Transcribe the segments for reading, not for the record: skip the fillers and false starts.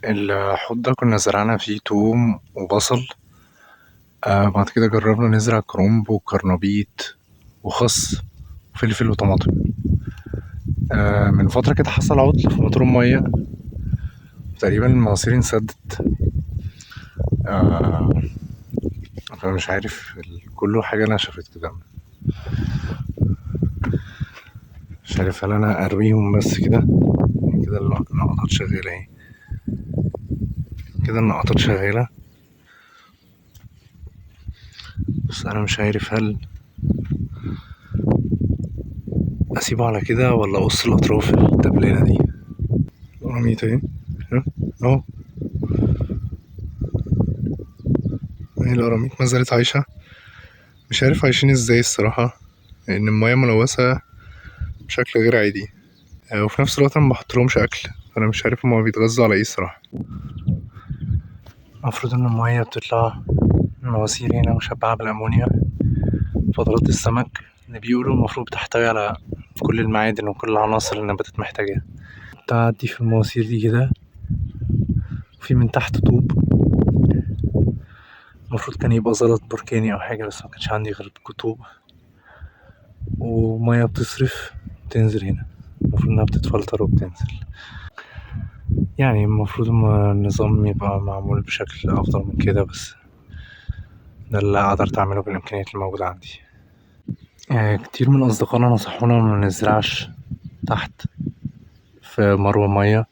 الحوض ده كنا زرعنا فيه توم وبصل. بعد كده جربنا نزرع كرنب وكرنبيط وخس وفلفل وطماطم. من فترة كده حصل عطل في موتور المية، تقريبا المواسير انسدت. آه فمش عارف، كله حاجة نشفت كده. مش عارف هل انا ارويهم بس كده. كده النقطات شغالة اهي، كده النقطات شغالة، بس انا مش عارف هل اسيبه على كده ولا اقص الاطراف الدبلانة دي. قراميط اهي، اهو اهي القراميط ما زالت عايشة. مش عارف عايشين ازاي الصراحة، لان المياه ملوثة بشكل غير عادي. وفي نفس الوقت انا مبحطلهمش اكل، فانا مش عارف هما بيتغذوا على ايه الصراحة. المفروض ان المياه بتطلع المواسير هنا مشبعة بالامونيا، فضلات السمك اللي بيقولوا المفروض بتحتوي على كل المعادن وكل العناصر اللي النباتات محتاجاها. تعدي في المواسير دي كده، وفي من تحت طوب، المفروض كان يبقى زلط بركاني او حاجة، بس مكانش عندي غير طوب ومية بتصرف تنزل هنا. المفروض انها بتتفلتر وبتنزل، يعني المفروض النظام يبقى معمول بشكل افضل من كده، بس ده اللي قدرت اعمله بالامكانيات الموجودة عندي. كتير من اصدقائنا نصحونا ما نزرعش تحت في مروة مية،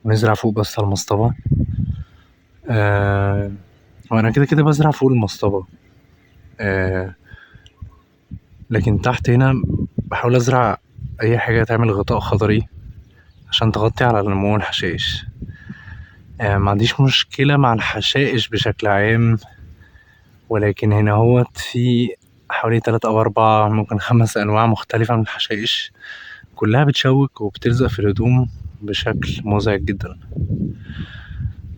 ونزرع فوق بس على المصطبة. وانا كده كده بزرع فوق المصطبة، لكن تحت هنا بحاول ازرع اي حاجة تعمل غطاء خضري عشان تغطي على نمو الحشائش. ما عنديش مشكلة مع الحشائش بشكل عام، ولكن هنا هو في حوالي 3 أو 4 ممكن 5 أنواع مختلفة من الحشائش، كلها بتشوك وبتلزق في الهدوم بشكل مزعج جدا.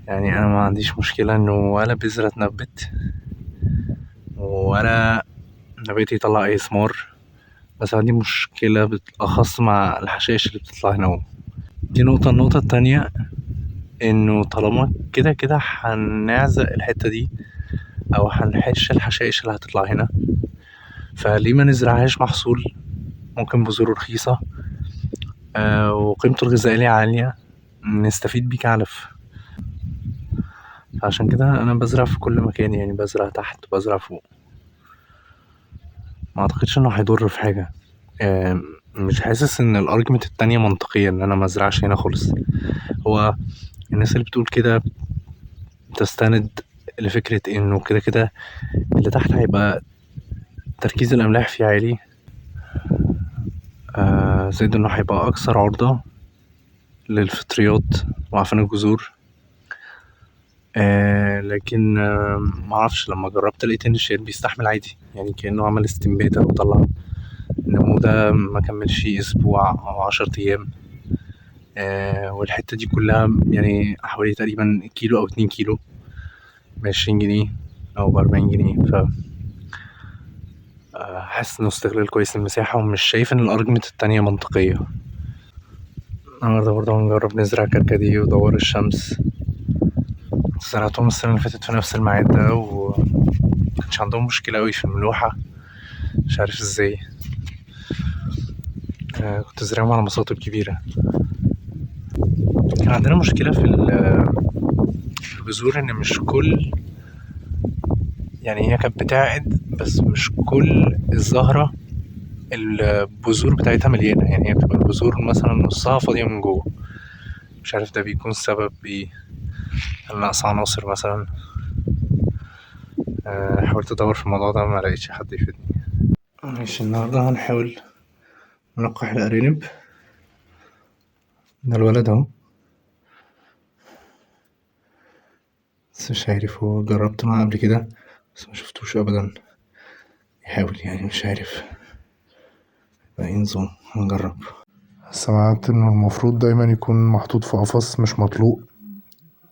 يعني أنا ما عنديش مشكلة إنه ولا بذرة تنبت ولا نبات يطلع أي ثمار، بس عندي مشكلة بالأخص مع الحشائش اللي بتطلع هنا. دي نقطة. النقطة التانية إنه طالما كده كده هنعزق الحتة دي أو هنحش الحشائش اللي هتطلع هنا، فليه ما نزرعهاش محصول ممكن بذور رخيصة وقيمته الغذائية عالية، نستفيد بيه كعلف. عشان كده أنا بزرع في كل مكان، يعني بزرع تحت وبزرع فوق. ما أعتقدش إنه هيضر في حاجة. مش حاسس إن الأرجمنت التانية منطقية إن أنا مزرعش هنا خالص. هو الناس اللي بتقول كده بتستند لفكرة إنه كده كده اللي تحت هيبقى تركيز الأملاح فيه عالي، زائد إنه هيبقى أكثر عرضة للفطريات وعفن الجذور. لكن معرفش، لما جربت لقيت إن الشير بيستحمل عادي، يعني كأنه عمل استنباتة وطلع النمو ده مكملش أسبوع أو 10 أيام. والحتة دي كلها يعني حوالي تقريبا كيلو أو 2 كيلو ب20 جنيه أو ب40 جنيه. حاسس إنه استغلال كويس للمساحة، ومش شايف إن الأرجمنت التانية منطقية. النهاردة برضه هنجرب نزرع كركديه ودوار الشمس. زرعتهم السنة اللي فاتت في نفس الميعاد ده، ومكانش عندهم مشكلة أوي في الملوحة، مش عارف ازاي. كنت زرعهم على مصاطب كبيرة. كان عندنا مشكلة في البذور، إن مش كل، يعني هي كانت بتعقد بس مش كل الزهرة البذور بتاعتها مليانة، يعني هي بتبقى البذور مثلا نصها فاضية من جوه. مش عارف ده بيكون سبب ايه، هل نقص عناصر مثلا. حاولت ادور في الموضوع ده ما لقيتش حد يفيدني. ماشي، النهارده هنحاول نلقح الارانب. ده الولد اهو، بس مش عارف، هو جربت معاه قبل كده بس ما شفتوش ابدا يحاول، يعني مش عارف ايه نظام. هنجرب. سمعت انه المفروض دايما يكون محطوط في قفص مش مطلوق،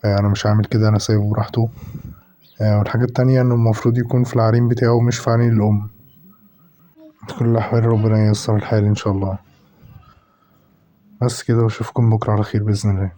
انا مش عامل كده، انا سايبه براحته. والحاجة التانية انه المفروض يكون في العرين بتاعه مش في عرين الام. في كل الاحوال ربنا ييسر الحال ان شاء الله. بس كده، واشوفكم بكرة على خير بإذن الله.